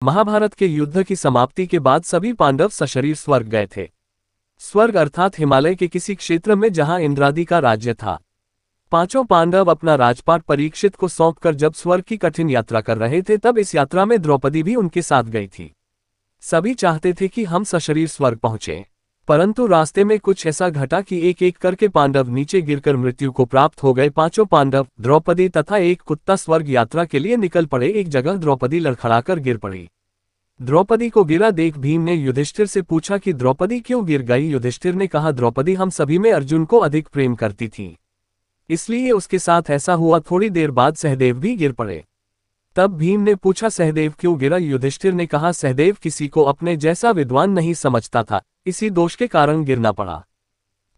महाभारत के युद्ध की समाप्ति के बाद सभी पांडव सशरीर स्वर्ग गए थे। स्वर्ग अर्थात हिमालय के किसी क्षेत्र में जहां इंद्रादि का राज्य था। पांचों पांडव अपना राजपाट परीक्षित को सौंपकर जब स्वर्ग की कठिन यात्रा कर रहे थे, तब इस यात्रा में द्रौपदी भी उनके साथ गई थी। सभी चाहते थे कि हम सशरीर स्वर्ग पहुंचे, परंतु रास्ते में कुछ ऐसा घटा कि एक एक करके पांडव नीचे गिरकर मृत्यु को प्राप्त हो गए। पांचों पांडव, द्रौपदी तथा एक कुत्ता स्वर्ग यात्रा के लिए निकल पड़े। एक जगह द्रौपदी लड़खड़ाकर गिर पड़ी। द्रौपदी को गिरा देख भीम ने युधिष्ठिर से पूछा कि द्रौपदी क्यों गिर गई। युधिष्ठिर ने कहा, द्रौपदी हम सभी में अर्जुन को अधिक प्रेम करती थी, इसलिए उसके साथ ऐसा हुआ। थोड़ी देर बाद सहदेव भी गिर पड़े। तब भीम ने पूछा, सहदेव क्यों गिरा। युधिष्ठिर ने कहा, सहदेव किसी को अपने जैसा विद्वान नहीं समझता था, इसी दोष के कारण गिरना पड़ा।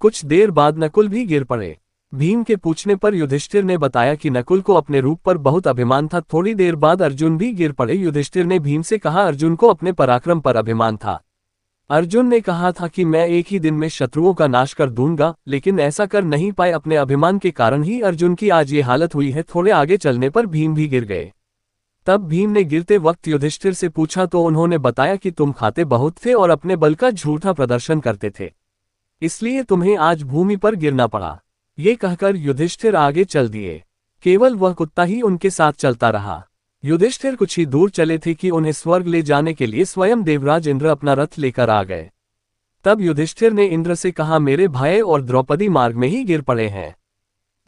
कुछ देर बाद नकुल भी गिर पड़े। भीम के पूछने पर युधिष्ठिर ने बताया कि नकुल को अपने रूप पर बहुत अभिमान था। थोड़ी देर बाद अर्जुन भी गिर पड़े। युधिष्ठिर ने भीम से कहा, अर्जुन को अपने पराक्रम पर अभिमान था। अर्जुन ने कहा था कि मैं एक ही दिन में शत्रुओं का नाश कर दूंगा, लेकिन ऐसा कर नहीं पाए। अपने अभिमान के कारण ही अर्जुन की आज ये हालत हुई है। थोड़े आगे चलने पर भीम भी गिर गए। तब भीम ने गिरते वक्त युधिष्ठिर से पूछा तो उन्होंने बताया कि तुम खाते बहुत थे और अपने बल का झूठा प्रदर्शन करते थे, इसलिए तुम्हें आज भूमि पर गिरना पड़ा। ये कहकर युधिष्ठिर आगे चल दिए। केवल वह कुत्ता ही उनके साथ चलता रहा। युधिष्ठिर कुछ ही दूर चले थे कि उन्हें स्वर्ग ले जाने के लिए स्वयं देवराज इंद्र अपना रथ लेकर आ गए। तब युधिष्ठिर ने इंद्र से कहा, मेरे भाई और द्रौपदी मार्ग में ही गिर पड़े हैं,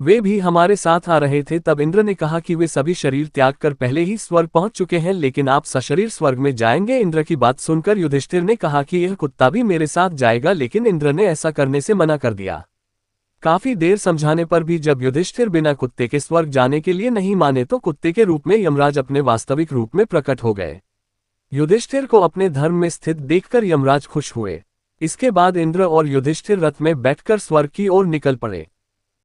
वे भी हमारे साथ आ रहे थे। तब इंद्र ने कहा कि वे सभी शरीर त्याग कर पहले ही स्वर्ग पहुंच चुके हैं, लेकिन आप सशरीर स्वर्ग में जाएंगे। इंद्र की बात सुनकर युधिष्ठिर ने कहा कि यह कुत्ता भी मेरे साथ जाएगा, लेकिन इंद्र ने ऐसा करने से मना कर दिया। काफी देर समझाने पर भी जब युधिष्ठिर बिना कुत्ते के स्वर्ग जाने के लिए नहीं माने, तो कुत्ते के रूप में यमराज अपने वास्तविक रूप में प्रकट हो गए। युधिष्ठिर को अपने धर्म में स्थित देखकर यमराज खुश हुए। इसके बाद इंद्र और युधिष्ठिर रथ में बैठकर स्वर्ग की ओर निकल पड़े।